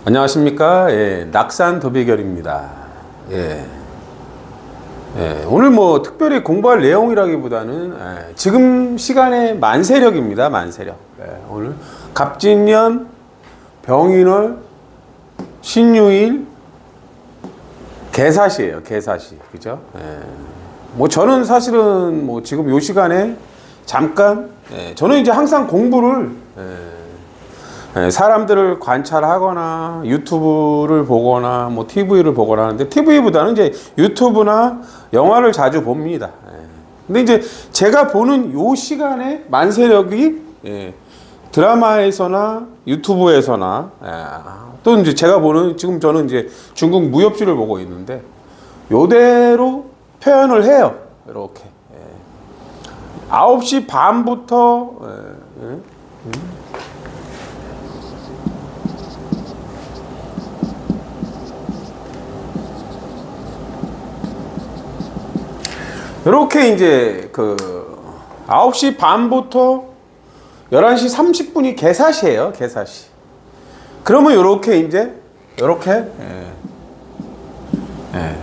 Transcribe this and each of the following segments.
안녕하십니까. 예, 낙산 도비결입니다. 예. 예, 오늘 뭐 특별히 공부할 내용이라기보다는 지금 시간에 만세력입니다. 만세력. 예, 오늘 갑진년, 병인월, 신유일, 개사시예요. 개사시. 그죠? 예. 뭐 저는 사실은 뭐 지금 요 시간에 잠깐 저는 이제 항상 공부를 사람들을 관찰하거나 유튜브를 보거나 뭐 TV를 보거나 하는데, TV보다는 이제 유튜브나 영화를 자주 봅니다. 근데 이제 제가 보는 요 시간에 만세력이 드라마에서나 유튜브에서나 또 이제 제가 보는, 지금 저는 이제 중국 무협지를 보고 있는데 요대로 표현을 해요. 이렇게 9시 반부터 이렇게 이제 그 9시 반부터 11시 30분이 개사시예요. 개사시. 그러면 이렇게 이제 이렇게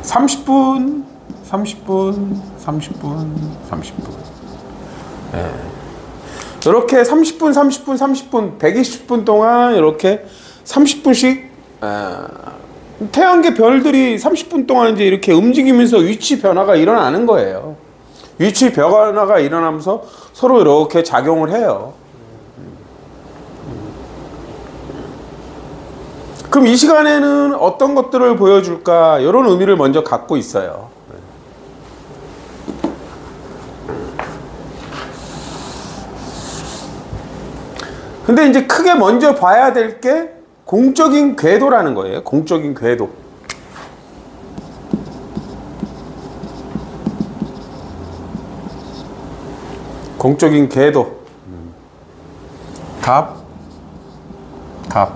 30분 30분 30분 30분 이렇게 30분 30분 30분 120분 동안 이렇게 30분씩 태양계 별들이 30분 동안 이제 이렇게 움직이면서 위치 변화가 일어나는 거예요. 위치 변화가 일어나면서 서로 이렇게 작용을 해요. 그럼 이 시간에는 어떤 것들을 보여줄까? 이런 의미를 먼저 갖고 있어요. 근데 이제 크게 먼저 봐야 될 게 공적인 궤도라는 거예요. 공적인 궤도. 공적인 궤도. 갑, 갑,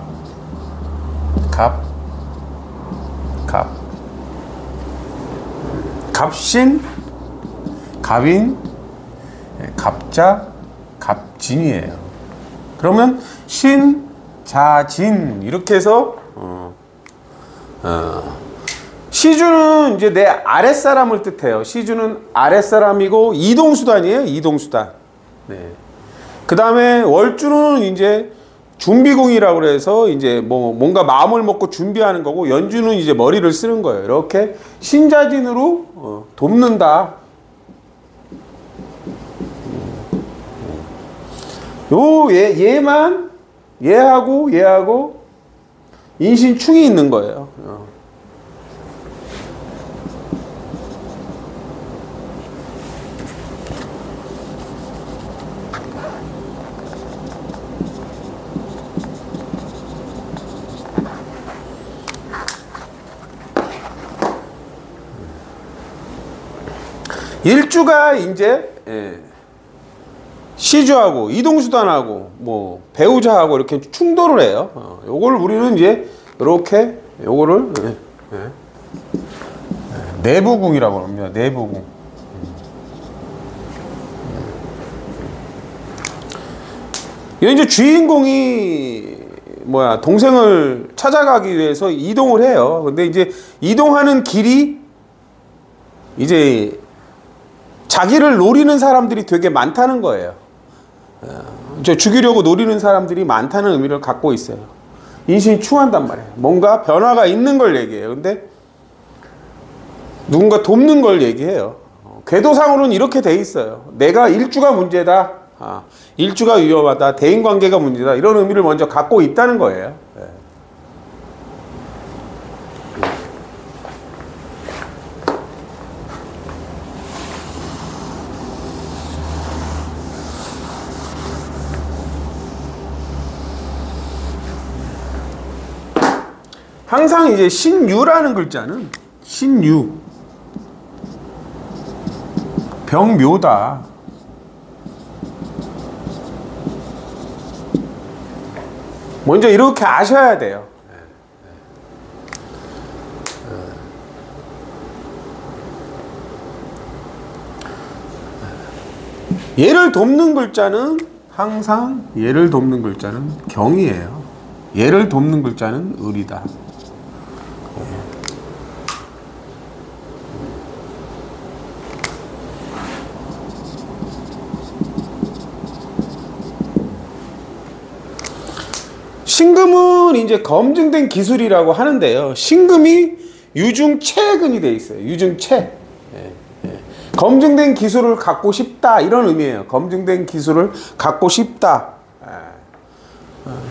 갑, 갑. 갑신, 갑인, 갑자, 갑진이에요. 그러면 신, 자, 진 이렇게 해서 시주는 이제 내 아랫사람을 뜻해요. 시주는 아랫사람이고 이동수단이에요. 이동수단. 네. 그 다음에 월주는 이제 준비공이라고 그래서 이제 뭐 뭔가 마음을 먹고 준비하는 거고, 연주는 이제 머리를 쓰는 거예요. 이렇게 신자진으로 돕는다. 얘만 얘하고 인신충이 있는 거예요. 일주가 이제 시주하고 이동수단하고 뭐 배우자하고 이렇게 충돌을 해요. 요걸 우리는 이제 이렇게 요거를 내부궁이라고 합니다. 내부궁. 이게 이제 주인공이 동생을 찾아가기 위해서 이동을 해요. 근데 이제 이동하는 길이 이제 자기를 노리는 사람들이 되게 많다는 거예요. 죽이려고 노리는 사람들이 많다는 의미를 갖고 있어요. 인신이 충한단 말이에요. 뭔가 변화가 있는 걸 얘기해요. 근데 누군가 돕는 걸 얘기해요. 궤도상으로는 이렇게 돼 있어요. 내가 일주가 문제다. 일주가 위험하다. 대인관계가 문제다. 이런 의미를 먼저 갖고 있다는 거예요. 항상 이제 신유라는 글자는 신유, 병묘다. 먼저 이렇게 아셔야 돼요. 얘를 돕는 글자는 항상 얘를 돕는 글자는 경이에요. 얘를 돕는 글자는 을이다. 신금은 이제 검증된 기술이라고 하는데요. 신금이 유중체근이 돼 있어요. 유중체. 검증된 기술을 갖고 싶다 이런 의미예요. 검증된 기술을 갖고 싶다.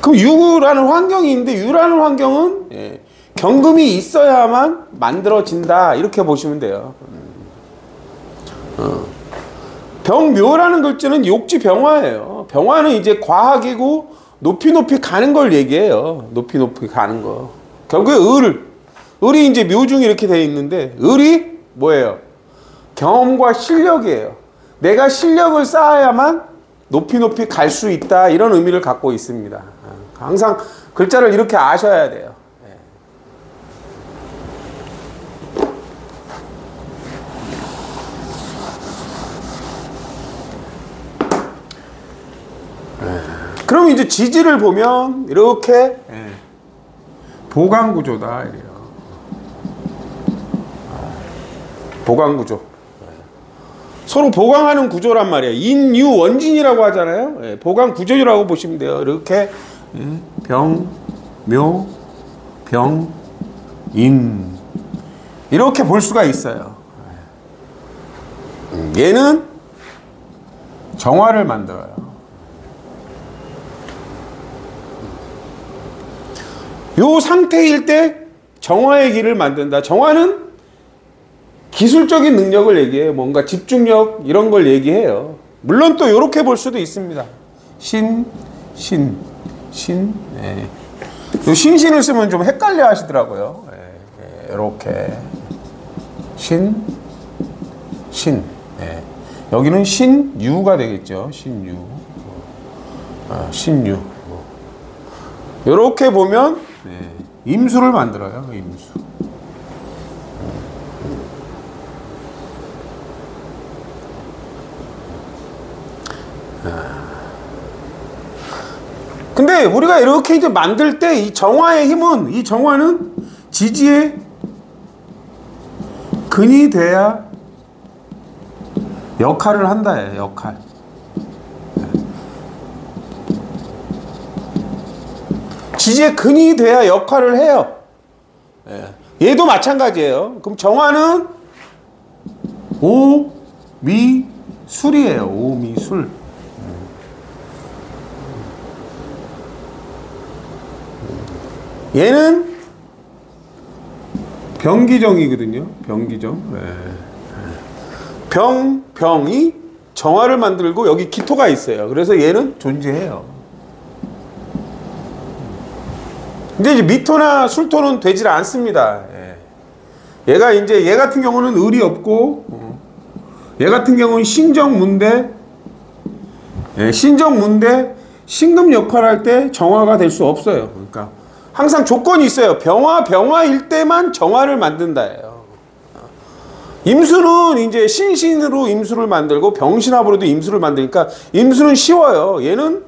그럼 유라는 환경이 있는데 유라는 환경은 경금이 있어야만 만들어진다 이렇게 보시면 돼요. 병묘라는 글자는 욕지병화예요. 병화는 이제 과학이고 높이 가는 걸 얘기해요. 높이 가는 거. 결국에 을이 이제 묘중이 이렇게 되어 있는데 을이 뭐예요? 경험과 실력이에요. 내가 실력을 쌓아야만 높이 갈 수 있다 이런 의미를 갖고 있습니다. 항상 글자를 이렇게 아셔야 돼요. 그럼 이제 지지를 보면 이렇게 보강구조다 이래요. 보강구조. 서로 보강하는 구조란 말이에요. 인유원진이라고 하잖아요. 보강구조라고 보시면 돼요. 이렇게 병, 묘, 병, 인 이렇게 볼 수가 있어요. 얘는 정화를 만들어요. 요 상태일 때 정화의 길을 만든다. 정화는 기술적인 능력을 얘기해요. 뭔가 집중력 이런 걸 얘기해요. 물론 또 이렇게 볼 수도 있습니다. 신. 요 신신을 쓰면 좀 헷갈려 하시더라고요. 이렇게 신. 여기는 신유가 되겠죠. 신유. 이렇게 보면 임수를 만들어요. 임수. 근데 우리가 이렇게 이제 만들 때 이 정화의 힘은 이 정화는 지지의 근이 돼야 역할을 한다예요. 역할. 지지의 근이 돼야 역할을 해요. 얘도 마찬가지예요. 그럼 정화는 오미술이에요. 오미술. 얘는 병기정이거든요. 병기정. 병이 정화를 만들고 여기 기토가 있어요. 그래서 얘는 존재해요. 근데 이제 미토나 술토는 되질 않습니다. 얘가 이제 얘 같은 경우는 을이 없고 얘 같은 경우는 신정문대 신금 역할을 할 때 정화가 될 수 없어요. 그러니까 항상 조건이 있어요. 병화일 때만 정화를 만든다예요. 임수는 이제 신신으로 임수를 만들고 병신합으로도 임수를 만드니까 임수는 쉬워요. 얘는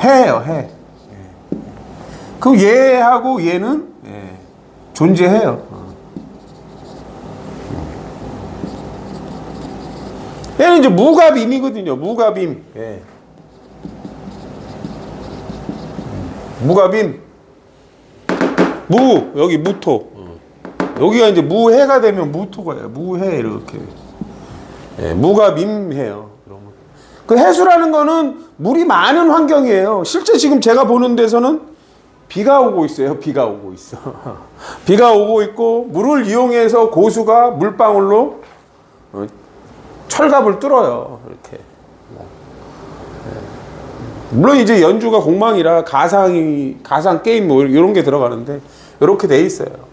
해예요. 해. 그럼 얘하고 얘는 존재해요. 얘는 이제 무갑임이거든요. 무갑임. 무갑임. 여기 무토. 여기가 이제 무해가 되면 무토가요. 무해 이렇게. 무갑임해요. 그 해수라는 거는 물이 많은 환경이에요. 실제 지금 제가 보는 데서는 비가 오고 있어요. 비가 오고 있어. 비가 오고 있고 물을 이용해서 고수가 물방울로 철갑을 뚫어요. 이렇게. 물론 이제 연주가 공망이라 가상 게임 뭐 이런 게 들어가는데 이렇게 돼 있어요.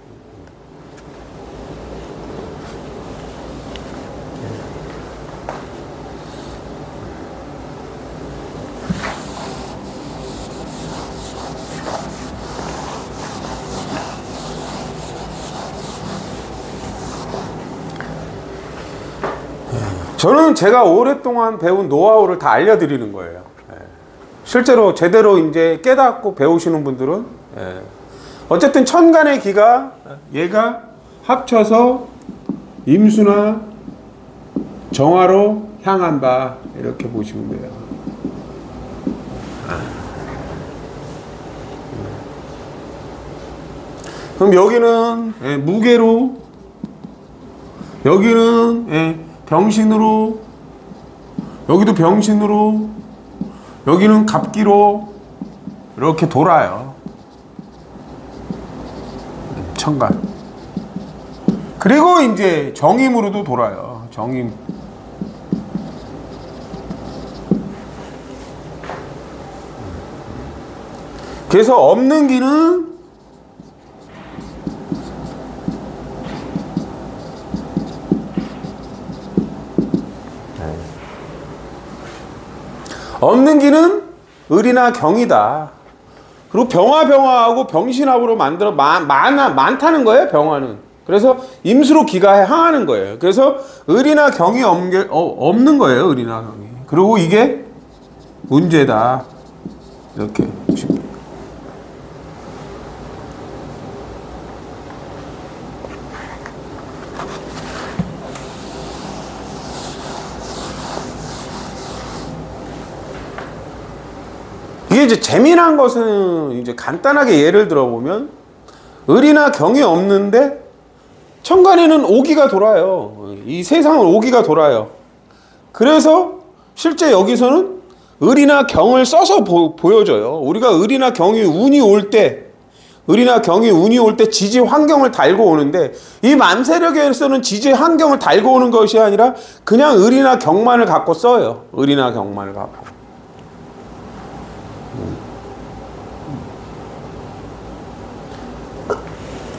저는 제가 오랫동안 배운 노하우를 다 알려드리는 거예요. 실제로 제대로 이제 깨닫고 배우시는 분들은 어쨌든 천간의 기가 얘가 합쳐서 임수나 정화로 향한다 이렇게 보시면 돼요. 그럼 여기는 무게로, 여기는 병신으로, 여기도 병신으로, 여기는 갑기로 이렇게 돌아요. 천간. 그리고 이제 정임으로도 돌아요. 정임. 그래서 없는 기는 없는 기는 을이나 경이다. 그리고 병화하고 병신합으로 만들어 많다는 거예요. 병화는. 그래서 임수로 기가 향하는 거예요. 그래서 을이나 경이 없는 거예요. 을이나 경이. 그리고 이게 문제다. 이렇게 보시면 돼요. 이게 이제 재미난 것은 이제 간단하게 예를 들어보면 을이나 경이 없는데 천간에는 오기가 돌아요. 이 세상은 오기가 돌아요. 그래서 실제 여기서는 을이나 경을 써서 보여줘요. 우리가 을이나 경이 운이 올 때, 지지 환경을 달고 오는데 이 만세력에서는 지지 환경을 달고 오는 것이 아니라 그냥 을이나 경만을 갖고 써요. 을이나 경만을 갖고.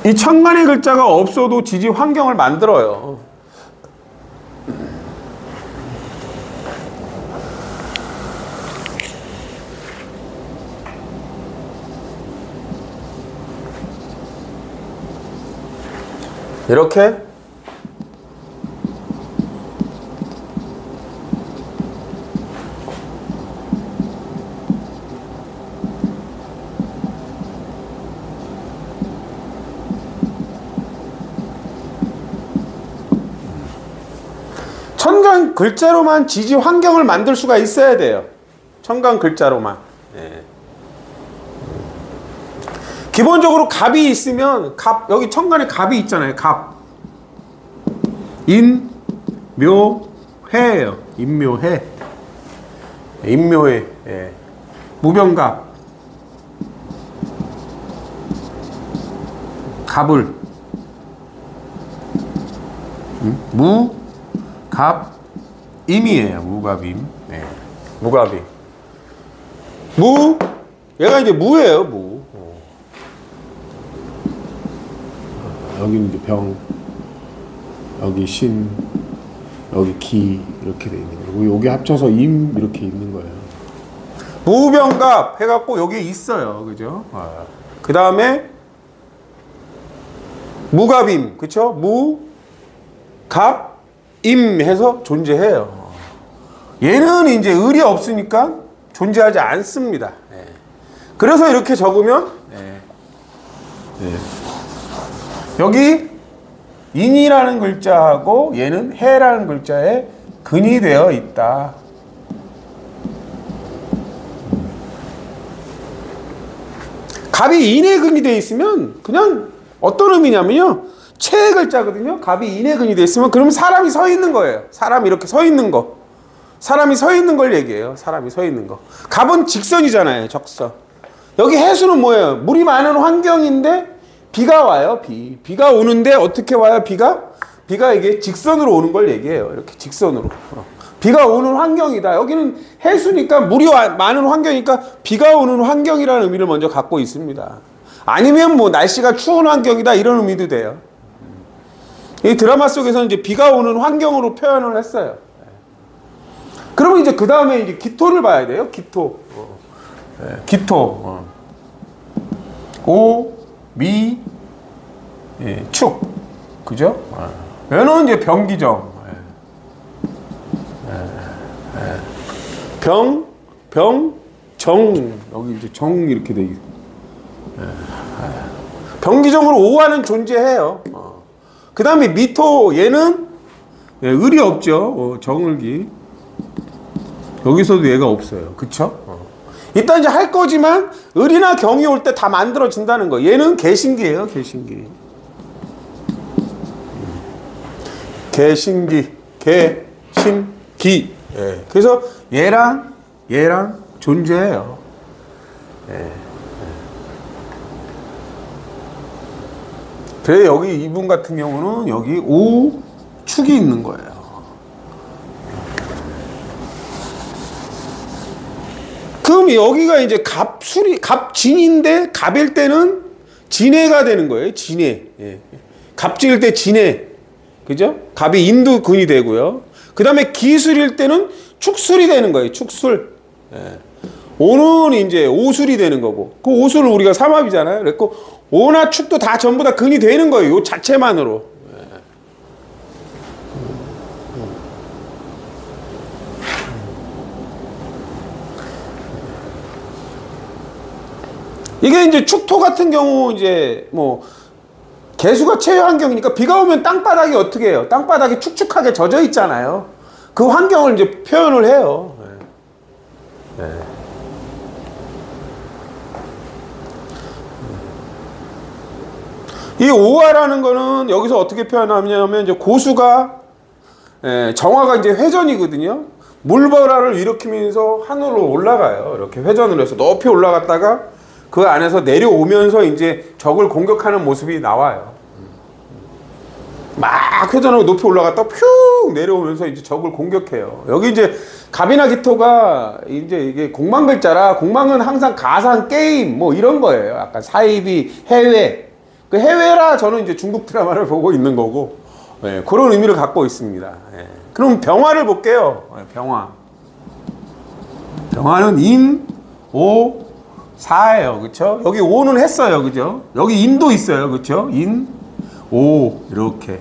이 천간의 글자가 없어도 지지 환경을 만들어요. 이렇게 천간 글자로만 지지 환경을 만들 수가 있어야 돼요. 천간 글자로만. 기본적으로 갑이 있으면 여기 천간에 갑이 있잖아요. 갑. 인, 묘, 해예요. 인묘해. 인묘해. 무병갑. 갑을. 무, 갑, 임이에요. 무갑임. 무갑임. 무, 얘가 이제 무예요. 무. 여기는 이제 병, 여기 신, 여기 기 이렇게 돼 있는 거예요. 그리고 여기 합쳐서 임 이렇게 있는 거예요. 무병갑 해갖고 여기 있어요. 그죠? 그 다음에 무갑임. 그쵸? 무, 갑, 임 해서 존재해요. 얘는 이제 을이 없으니까 존재하지 않습니다. 그래서 이렇게 적으면 여기 인이라는 글자하고 얘는 해라는 글자에 근이 되어 있다. 갑이 인에 근이 되어 있으면 그냥 어떤 의미냐면요. 채의 글자거든요. 갑이 인에 근이 되어 있으면 그러면 사람이 서 있는 거예요. 사람이 이렇게 서 있는 거. 사람이 서 있는 걸 얘기해요. 사람이 서 있는 거. 갑은 직선이잖아요. 적선. 여기 해수는 뭐예요? 물이 많은 환경인데 비가 와요. 비가 오는데 어떻게 와요? 비가 이게 직선으로 오는 걸 얘기해요. 이렇게 직선으로. 비가 오는 환경이다. 여기는 해수니까 물이 많은 환경이니까 비가 오는 환경이라는 의미를 먼저 갖고 있습니다. 아니면 뭐 날씨가 추운 환경이다 이런 의미도 돼요. 이 드라마 속에서는 이제 비가 오는 환경으로 표현을 했어요. 그러면 이제 그 다음에 이제 기토를 봐야 돼요. 기토. 기토. 오, 미, 축. 그죠? 얘는 이제 병기정. 정. 여기 이제 정 이렇게 돼 있고. 병기정으로 오하는 존재해요. 그 다음에 미토, 얘는 을이 없죠. 정을기. 여기서도 얘가 없어요. 그쵸? 이따 이제 할 거지만 을이나 경이 올 때 다 만들어진다는 거. 얘는 개신기예요. 개신기. 개신기. 개신기. 그래서 얘랑 존재해요. 그래 여기 이분 같은 경우는 여기 오축이 있는 거예요. 그럼 여기가 이제 갑진인데 갑일 때는 진해가 되는 거예요. 진해. 갑진일 때 진해. 그죠? 갑이 인두근이 되고요. 그 다음에 기술일 때는 축술이 되는 거예요. 축술. 오는 이제 오술이 되는 거고. 그 오술을 우리가 삼합이잖아요. 그랬고 오나 축도 다 전부 다 근이 되는 거예요. 요 자체만으로. 이게 이제 축토 같은 경우 이제 뭐 개수가 체외 환경이니까 비가 오면 땅바닥이 어떻게 해요? 땅바닥이 축축하게 젖어 있잖아요. 그 환경을 이제 표현을 해요. 이 오화라는 거는 여기서 어떻게 표현하냐면 이제 고수가 정화가 이제 회전이거든요. 물보라를 일으키면서 하늘로 올라가요. 이렇게 회전을 해서 높이 올라갔다가 그 안에서 내려오면서 이제 적을 공격하는 모습이 나와요. 막 회전하고 높이 올라갔다 퓨 내려오면서 이제 적을 공격해요. 여기 이제 갑이나 기토가 이제 이게 공망글자라 공망은 항상 가상 게임 뭐 이런 거예요. 약간 사이비 해외. 그 해외라 저는 이제 중국 드라마를 보고 있는 거고 그런 의미를 갖고 있습니다. 그럼 병화를 볼게요. 병화. 병화는 인, 오, 사예요. 그쵸? 여기 오는 했어요. 그죠? 여기 인도 있어요. 그쵸? 인, 오, 이렇게.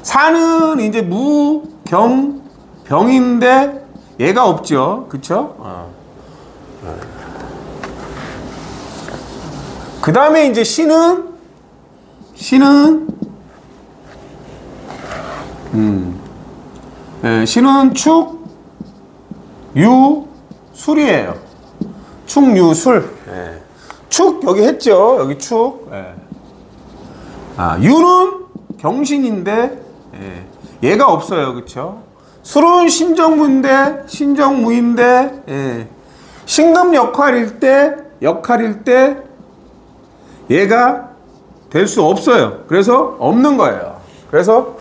사는 이제 무, 경, 병인데 얘가 없죠. 그쵸? 그 다음에 이제 신은 신은 축, 유, 술이에요. 축, 유, 술. 축 여기 했죠. 여기 축. 유는 경신인데 얘가 없어요. 그쵸? 술은 신정무인데 신금 역할일 때 얘가 될 수 없어요. 그래서 없는 거예요. 그래서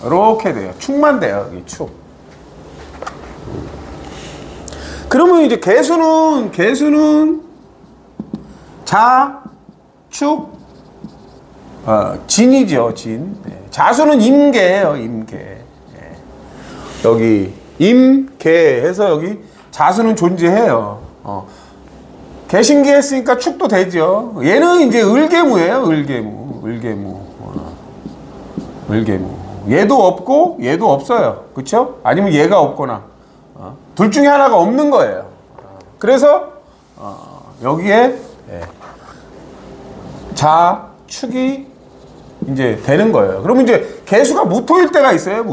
이렇게 돼요. 축만 돼요. 여기 축. 그러면 이제 개수는 자, 축, 진이죠. 진. 자수는 임계예요. 임계. 여기 임계 해서 여기 자수는 존재해요. 개신기 했으니까 축도 되죠. 얘는 이제 을개무예요. 을개무. 얘도 없고 얘도 없어요. 그쵸? 아니면 얘가 없거나 둘 중에 하나가 없는 거예요. 그래서 여기에 자, 축이 이제 되는 거예요. 그러면 이제 개수가 무토일 때가 있어요.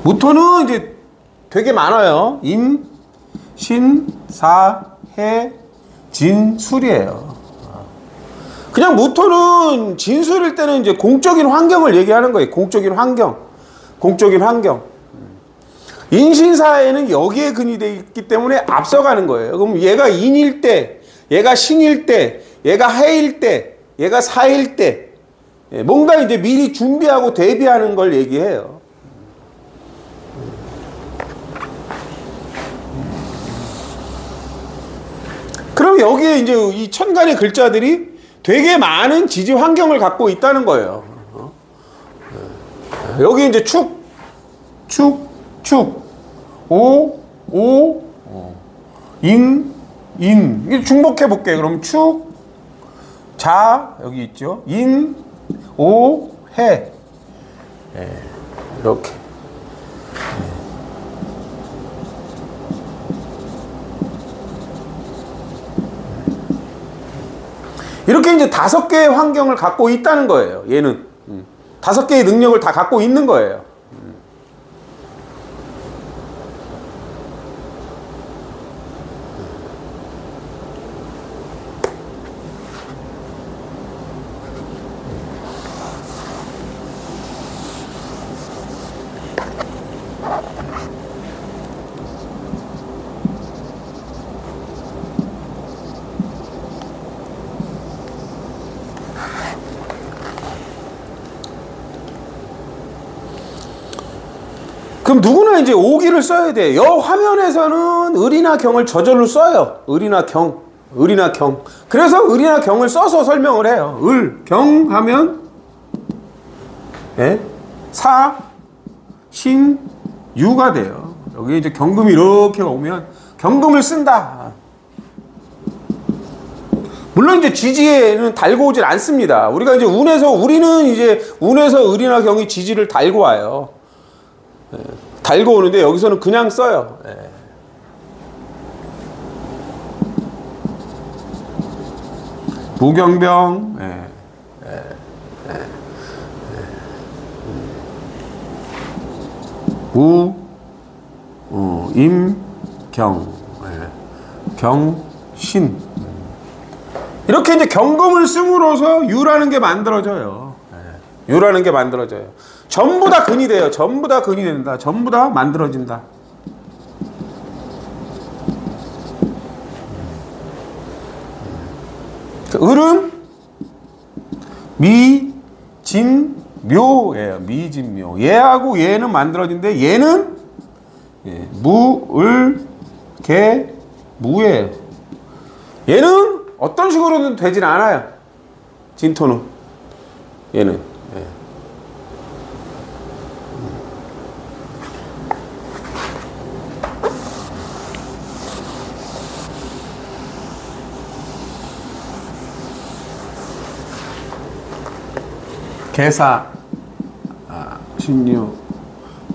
무토는 이제 되게 많아요. 임, 신, 사, 해, 진, 술이에요. 그냥 무토는 진술일 때는 이제 공적인 환경을 얘기하는 거예요. 공적인 환경. 인신사에는 여기에 근이 되어 있기 때문에 앞서가는 거예요. 그럼 얘가 인일 때, 얘가 신일 때, 얘가 해일 때, 얘가 사일 때, 뭔가 이제 미리 준비하고 대비하는 걸 얘기해요. 그럼 여기에 이제 이 천간의 글자들이 되게 많은 지지 환경을 갖고 있다는 거예요. 여기 이제 축, 오, 인. 중복해 볼게요. 그럼 축, 자, 여기 있죠. 인, 오, 해. 이렇게. 이렇게 이제 5개의 환경을 갖고 있다는 거예요. 얘는 5개의 능력을 다 갖고 있는 거예요. 그럼 누구나 이제 오기를 써야 돼. 여 화면에서는 을이나 경을 저절로 써요. 을이나 경, 을이나 경. 그래서 을이나 경을 써서 설명을 해요. 을, 경 하면 예? 사, 신, 유가 돼요. 여기 이제 경금이 이렇게 오면 경금을 쓴다. 물론 이제 지지에는 달고 오질 않습니다. 우리가 이제 우리는 이제 운에서 을이나 경이 지지를 달고 와요. 달고 오는데 여기서는 그냥 써요. 무경병, 임, 경, 경, 신. 이렇게 이제 경금을 씀으로써 유라는 게 만들어져요. 유라는 게 만들어져요. 전부 다 근이 돼요. 전부 다 근이 된다. 전부 다 만들어진다. 을은 미, 진, 묘예요. 미, 진, 묘. 얘하고 얘는 만들어진데 얘는 무, 을, 개, 무예요. 얘는 어떤 식으로든 되진 않아요. 진토는. 얘는. 개사, 신유,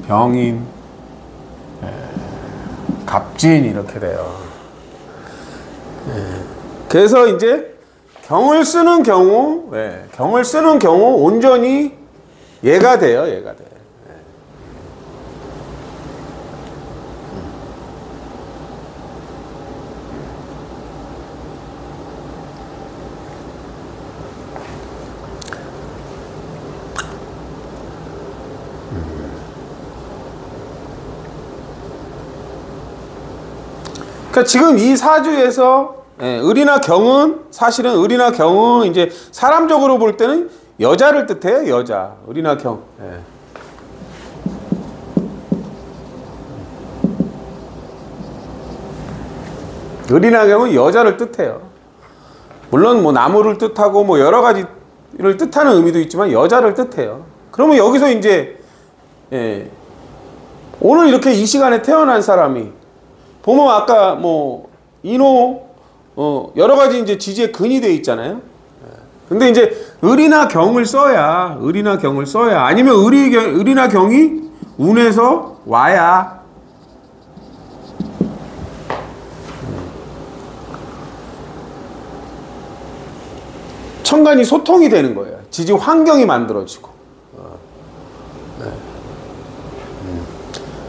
병인, 갑진 이렇게 돼요. 그래서 이제 경을 쓰는 경우, 경을 쓰는 경우 온전히 얘가 돼요. 얘가 돼. 그러니까 지금 이 사주에서 을이나 경은 사실은 을이나 경은 이제 사람적으로 볼 때는 여자를 뜻해요. 여자. 을이나 경. 을이나 경은 여자를 뜻해요. 물론 뭐 나무를 뜻하고 뭐 여러 가지를 뜻하는 의미도 있지만 여자를 뜻해요. 그러면 여기서 이제 오늘 이렇게 이 시간에 태어난 사람이 보면 아까 뭐 인호 여러 가지 이제 지지에 근이 돼 있잖아요. 근데 이제 을이나 경을 써야 아니면 을이나 경이 운에서 와야 천간이 소통이 되는 거예요. 지지 환경이 만들어지고.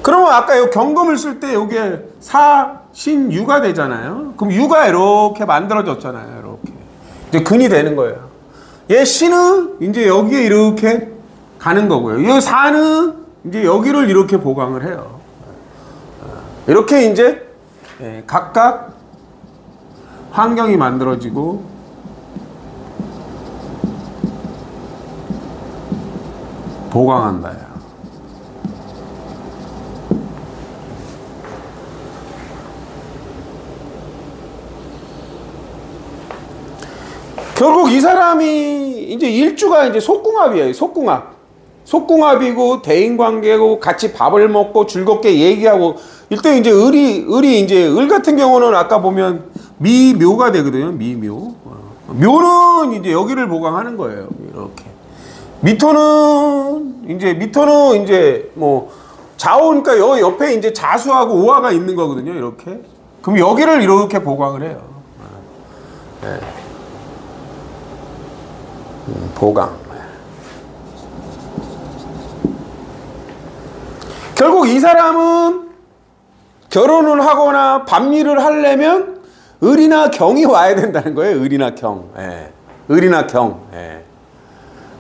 그러면 아까 요 경금을 쓸 때 여기에 사, 신, 유가 되잖아요. 그럼 유가 이렇게 만들어졌잖아요. 이렇게. 이제 근이 되는 거예요. 얘 신은 이제 여기에 이렇게 가는 거고요. 이 사는 이제 여기를 이렇게 보강을 해요. 이렇게 이제 각각 환경이 만들어지고 보강한다. 결국 이 사람이 이제 일주가 이제 속궁합이에요. 속궁합. 속궁합이고 대인관계고 같이 밥을 먹고 즐겁게 얘기하고 이때 이제 을이 이제 을 같은 경우는 아까 보면 미묘가 되거든요. 미묘. 묘는 이제 여기를 보강하는 거예요. 이렇게. 미토는 이제 뭐 자오니까 여기 옆에 이제 자수하고 오화가 있는 거거든요. 이렇게. 그럼 여기를 이렇게 보강을 해요. 보강. 결국 이 사람은 결혼을 하거나 밤일을 하려면 을이나 경이 와야 된다는 거예요. 을이나 경. 예. 을이나 경. 예.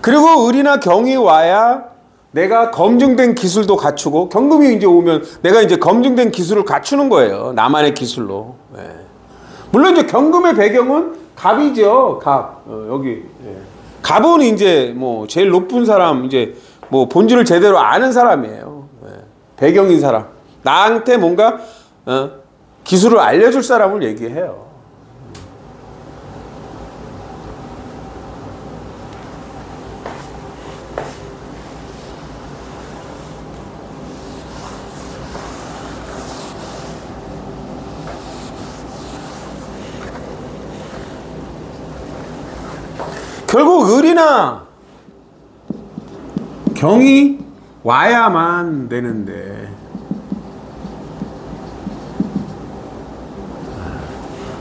그리고 을이나 경이 와야 내가 검증된 기술도 갖추고, 경금이 이제 오면 내가 이제 검증된 기술을 갖추는 거예요. 나만의 기술로. 예. 물론 이제 경금의 배경은 갑이죠. 갑. 여기. 예. 갑은 이제 뭐 제일 높은 사람, 이제 뭐 본질을 제대로 아는 사람이에요. 예. 배경인 사람. 나한테 뭔가 기술을 알려줄 사람을 얘기해요. 결국 을이나 경이 와야만 되는데,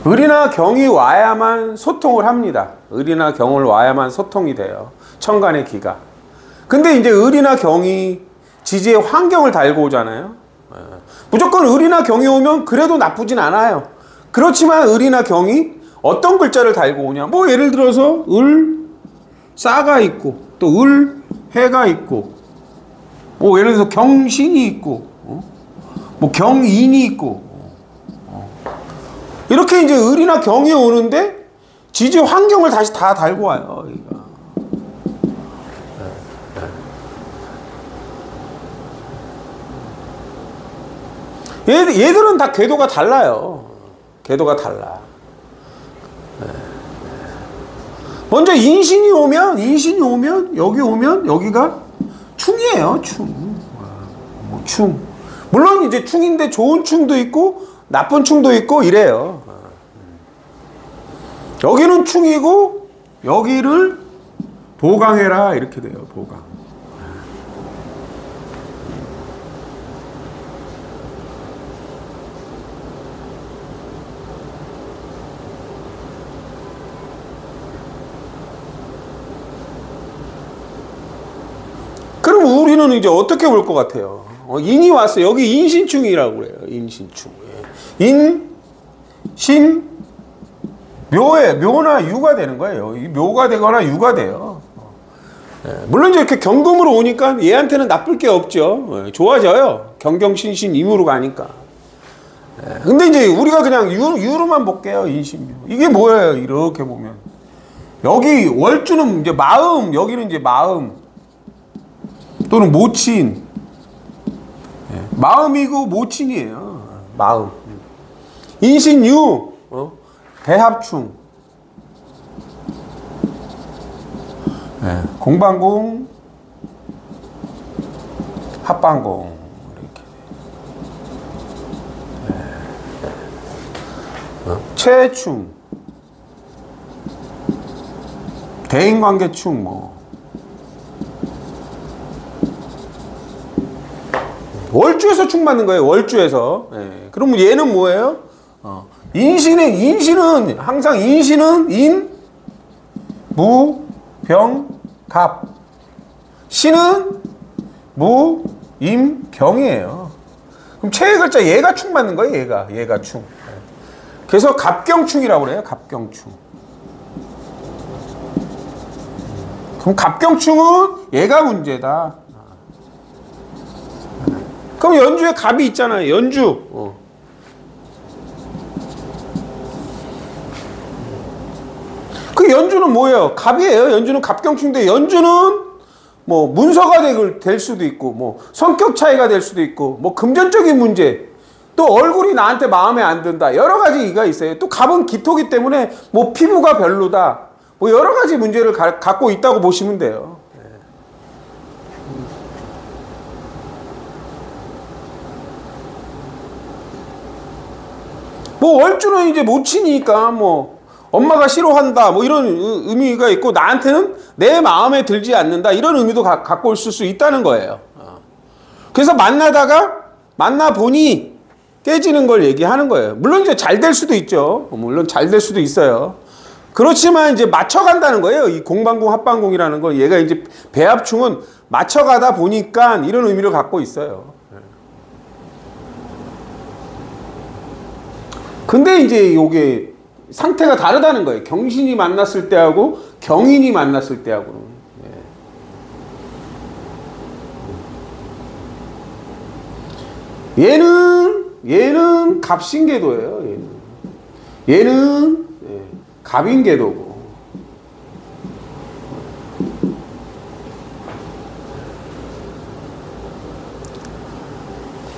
을이나 경이 와야만 소통을 합니다. 을이나 경을 와야만 소통이 돼요. 천간의 기가. 근데 이제 을이나 경이 지지의 환경을 달고 오잖아요. 무조건 을이나 경이 오면 그래도 나쁘진 않아요. 그렇지만 을이나 경이 어떤 글자를 달고 오냐. 뭐 예를 들어서 을, 싸가 있고, 또 을, 해가 있고, 뭐 예를 들어서 경신이 있고, 뭐 경인이 있고, 이렇게 이제 을이나 경이 오는데 지지 환경을 다시 다 달고 와요. 얘들은 다 궤도가 달라요. 궤도가 달라. 먼저 인신이 오면 여기가 충이에요. 충. 뭐 충. 물론 이제 충인데 좋은 충도 있고 나쁜 충도 있고 이래요. 여기는 충이고 여기를 보강해라 이렇게 돼요. 보강. 그럼 우리는 이제 어떻게 볼 것 같아요? 인이 왔어요. 여기 인신충이라고 그래요. 인신충. 인, 신, 묘에, 묘나 유가 되는 거예요. 묘가 되거나 유가 돼요. 물론 이제 이렇게 경금으로 오니까 얘한테는 나쁠 게 없죠. 좋아져요. 경경신신 임으로 가니까. 근데 이제 우리가 그냥 유로만 볼게요. 인신묘. 이게 뭐예요? 이렇게 보면. 여기 월주는 이제 마음, 여기는 이제 마음. 또는 모친. 마음이고 모친이에요. 마음. 인신유, 대합충. 공방공, 합방공. 이렇게. 최충, 대인관계충, 뭐. 월주에서 충 맞는 거예요. 월주에서. 그러면 얘는 뭐예요? 인신은 항상 인신은 인, 무, 병, 갑. 신은 무, 임, 병이에요. 그럼 최의 글자 얘가 충 맞는 거예요. 얘가 충. 그래서 갑경충이라고 그래요. 갑경충. 그럼 갑경충은 얘가 문제다. 그럼 연주에 갑이 있잖아요. 연주. 그 연주는 뭐예요? 갑이에요. 연주는 갑경충인데 연주는 뭐 문서가 될 수도 있고, 뭐 성격 차이가 될 수도 있고, 뭐 금전적인 문제, 또 얼굴이 나한테 마음에 안 든다. 여러 가지가 있어요. 또 갑은 기토기 때문에 뭐 피부가 별로다. 뭐 여러 가지 문제를 갖고 있다고 보시면 돼요. 뭐 월주는 이제 모친이니까 뭐 엄마가 싫어한다 뭐 이런 의미가 있고, 나한테는 내 마음에 들지 않는다 이런 의미도 갖고 있을 수 있다는 거예요. 그래서 만나보니 깨지는 걸 얘기하는 거예요. 물론 이제 잘 될 수도 있죠. 물론 잘 될 수도 있어요. 그렇지만 이제 맞춰간다는 거예요. 이 공방공 합방공이라는 거. 얘가 이제 배합충은 맞춰가다 보니까 이런 의미를 갖고 있어요. 근데 이제 요게 상태가 다르다는 거예요. 경신이 만났을 때하고 경인이 만났을 때하고는. 얘는 갑신궤도예요. 얘는 갑인궤도고.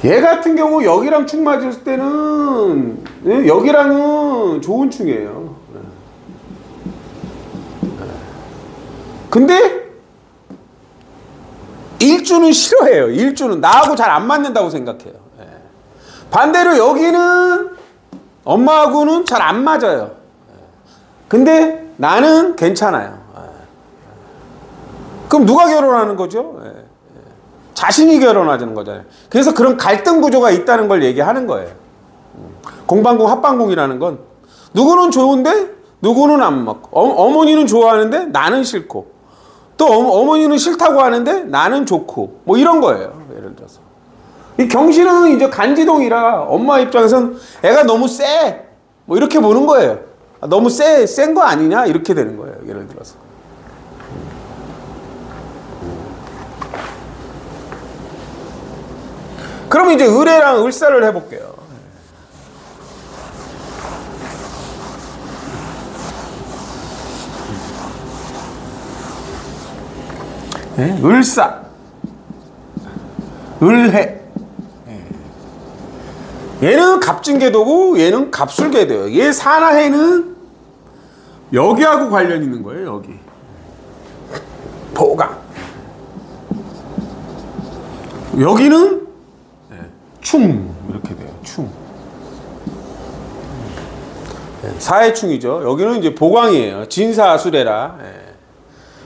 얘 같은 경우 여기랑 충 맞을 때는 여기랑은 좋은 충이에요. 근데 일주는 싫어해요. 일주는 나하고 잘 안 맞는다고 생각해요. 반대로 여기는 엄마하고는 잘 안 맞아요. 근데 나는 괜찮아요. 그럼 누가 결혼하는 거죠? 자신이 결혼하자는 거잖아요. 그래서 그런 갈등 구조가 있다는 걸 얘기하는 거예요. 공방공 합방공이라는 건 누구는 좋은데 누구는 안 맞고, 어머니는 좋아하는데 나는 싫고, 또 어머니는 싫다고 하는데 나는 좋고, 뭐 이런 거예요. 예를 들어서 이 경신은 이제 간지동이라 엄마 입장에선 애가 너무 세, 뭐 이렇게 보는 거예요. 너무 센 거 아니냐 이렇게 되는 거예요. 예를 들어서. 그럼 이제 을애랑 을사를 해볼게요. 을사, 을해. 얘는 갑진궤도고 얘는 갑술궤도예요. 얘 사나해는 여기하고 관련 있는 거예요. 여기 보강. 여기는 충 이렇게 돼요. 충. 사해충이죠. 여기는 이제 보강이에요. 진사수레라.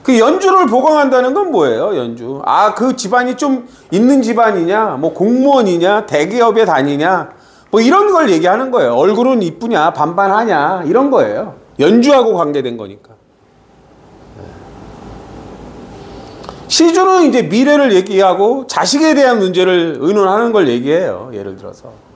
그 연주를 보강한다는 건 뭐예요? 연주. 그 집안이 좀 있는 집안이냐, 뭐 공무원이냐, 대기업에 다니냐, 뭐 이런 걸 얘기하는 거예요. 얼굴은 이쁘냐, 반반하냐, 이런 거예요. 연주하고 관계된 거니까. 시주는 이제 미래를 얘기하고 자식에 대한 문제를 의논하는 걸 얘기해요. 예를 들어서.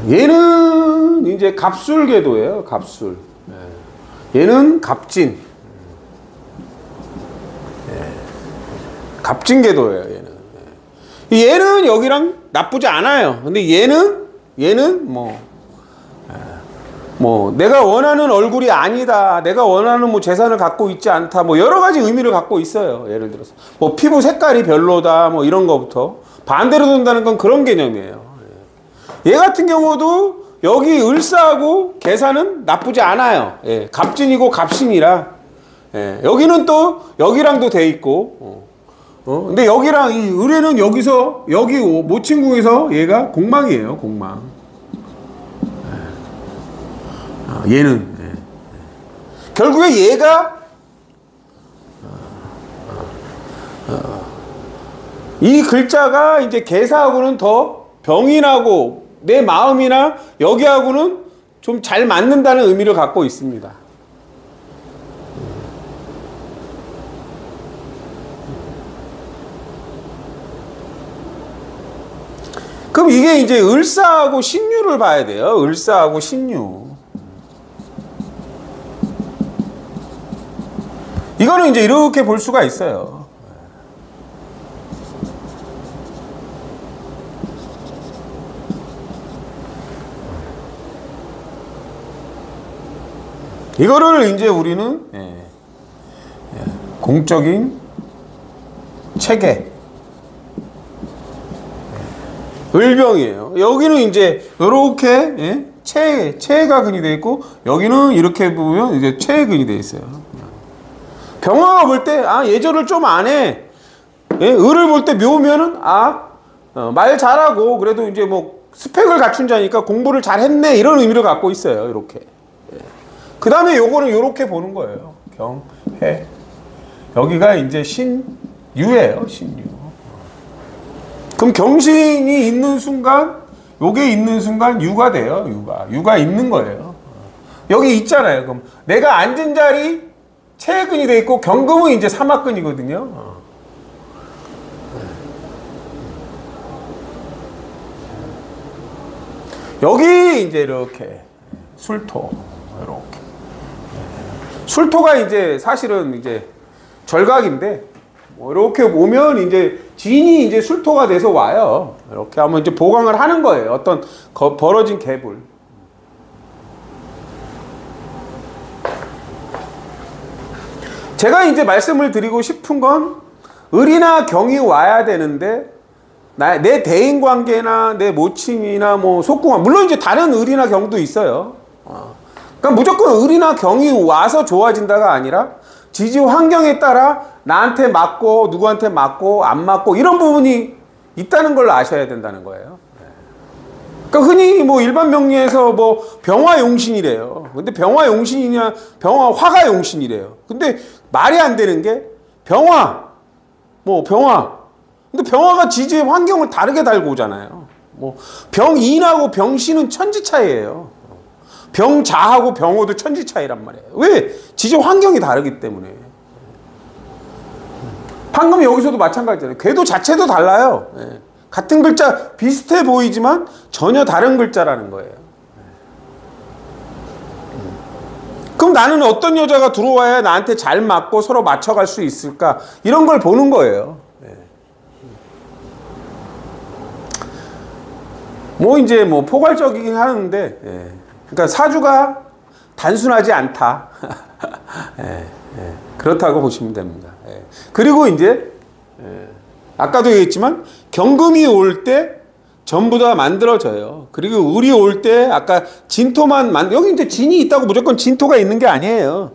얘는 이제 갑술궤도예요. 갑술. 얘는 갑진. 갑진궤도예요. 얘는 여기랑 나쁘지 않아요. 근데 얘는 뭐 내가 원하는 얼굴이 아니다. 내가 원하는 뭐 재산을 갖고 있지 않다. 뭐 여러 가지 의미를 갖고 있어요. 예를 들어서 뭐 피부 색깔이 별로다. 뭐 이런 거부터 반대로 돈다는 건 그런 개념이에요. 얘 같은 경우도 여기 을사하고 계산은 나쁘지 않아요. 갑진이고 갑신이라. 여기는 또 여기랑도 돼 있고. 근데 여기랑 이 을에는 여기서 여기 모친궁에서 얘가 공망이에요. 공망. 얘는 결국에 얘가 이 글자가 이제 계사하고는 더 병인하고 내 마음이나 여기하고는 좀 잘 맞는다는 의미를 갖고 있습니다. 그럼 이게 이제 을사하고 신유를 봐야 돼요. 을사하고 신유. 이거는 이제 이렇게 볼 수가 있어요. 이거를 이제 우리는 공적인 체계, 을병이에요. 여기는 이제 이렇게 체가 근이 되어 있고, 여기는 이렇게 보면 이제 체근이 되어 있어요. 병화가 볼 때 예절을 좀 안 해. 을을 볼 때 묘면은 말 잘하고 그래도 이제 뭐 스펙을 갖춘 자니까 공부를 잘했네 이런 의미를 갖고 있어요. 이렇게. 그 다음에 요거는 요렇게 보는 거예요. 경해. 여기가 이제 신유예요. 신유. 그럼 경신이 있는 순간, 요게 있는 순간 유가 돼요. 유가 있는 거예요. 여기 있잖아요. 그럼 내가 앉은 자리 체근이 돼 있고 경금은 이제 삼합근이거든요. 여기 이제 이렇게 술토 이렇게 술토가 이제 사실은 이제 절각인데 뭐 이렇게 오면 이제 진이 이제 술토가 돼서 와요. 이렇게 하면 이제 보강을 하는 거예요. 어떤 벌어진 갭을. 제가 이제 말씀을 드리고 싶은 건 을이나 경이 와야 되는데 내 대인관계나 내 모친이나 뭐 속궁합 물론 이제 다른 을이나 경도 있어요. 그러니까 무조건 을이나 경이 와서 좋아진다가 아니라 지지 환경에 따라 나한테 맞고 누구한테 맞고 안 맞고 이런 부분이 있다는 걸 아셔야 된다는 거예요. 그러니까 흔히 뭐 일반 명리에서 뭐 병화용신이래요. 근데 병화용신이냐 화가용신이래요. 근데 말이 안 되는 게 병화 근데 병화가 지지의 환경을 다르게 달고 오잖아요. 뭐 병인하고 병신은 천지 차이예요. 병자하고 병호도 천지 차이란 말이에요. 왜? 지지 환경이 다르기 때문에. 방금 여기서도 마찬가지잖아요. 궤도 자체도 달라요. 같은 글자 비슷해 보이지만 전혀 다른 글자라는 거예요. 그럼 나는 어떤 여자가 들어와야 나한테 잘 맞고 서로 맞춰갈 수 있을까? 이런 걸 보는 거예요. 뭐 이제 뭐 포괄적이긴 하는데, 그러니까 사주가 단순하지 않다. 그렇다고 보시면 됩니다. 그리고 이제 아까도 얘기했지만 경금이 올 때 전부 다 만들어져요. 그리고 을이 올 때 아까 진토만 여기 이제 진이 있다고 무조건 진토가 있는 게 아니에요.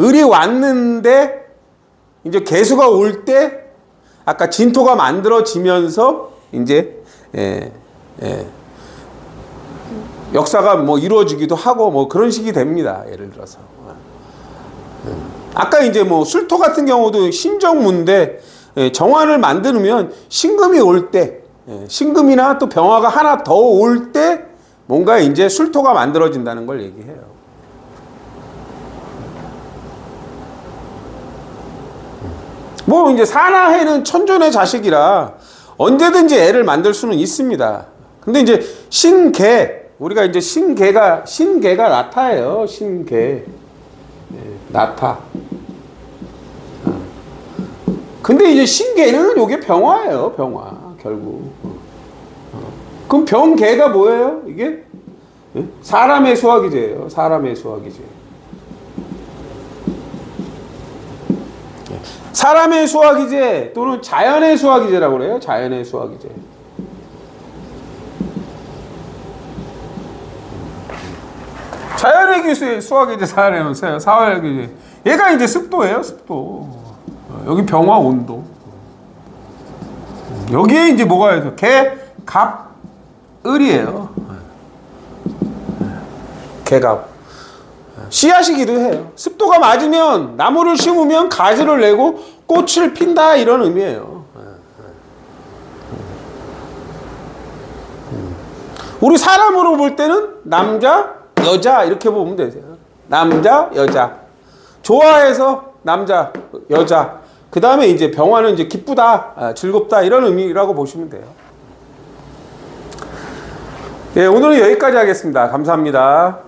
을이 왔는데 이제 개수가 올 때 아까 진토가 만들어지면서 이제 역사가 뭐 이루어지기도 하고 뭐 그런 식이 됩니다. 예를 들어서 아까 이제 뭐 술토 같은 경우도 신정문데 정환을 만드면 신금이 올 때 신금이나 또 병화가 하나 더 올 때 뭔가 이제 술토가 만들어진다는 걸 얘기해요. 뭐 이제 사나해는 천존의 자식이라 언제든지 애를 만들 수는 있습니다. 근데 이제 신계 우리가 이제 신계가 나타예요. 신계 나타. 근데 이제 신계는 요게 병화예요. 병화 결국. 그럼 병계가 뭐예요? 이게 사람의 수화기제예요. 사람의 수화기제. 사람의 수화기제 또는 자연의 수화기제라고 그래요. 자연의 수화기제. 자연의 기수의 수화기제, 자연의 사활기제. 얘가 이제 습도예요. 습도. 여기 병화 온도. 여기에 이제 뭐가 있어요? 개, 갑, 을이에요. 개갑. 씨앗이기도 해요. 습도가 맞으면 나무를 심으면 가지를 내고 꽃을 핀다 이런 의미예요. 우리 사람으로 볼 때는 남자, 여자 이렇게 보면 되세요. 남자, 여자. 좋아해서 남자, 여자. 그 다음에 이제 병화는 이제 기쁘다, 즐겁다 이런 의미라고 보시면 돼요. 예, 오늘은 여기까지 하겠습니다. 감사합니다.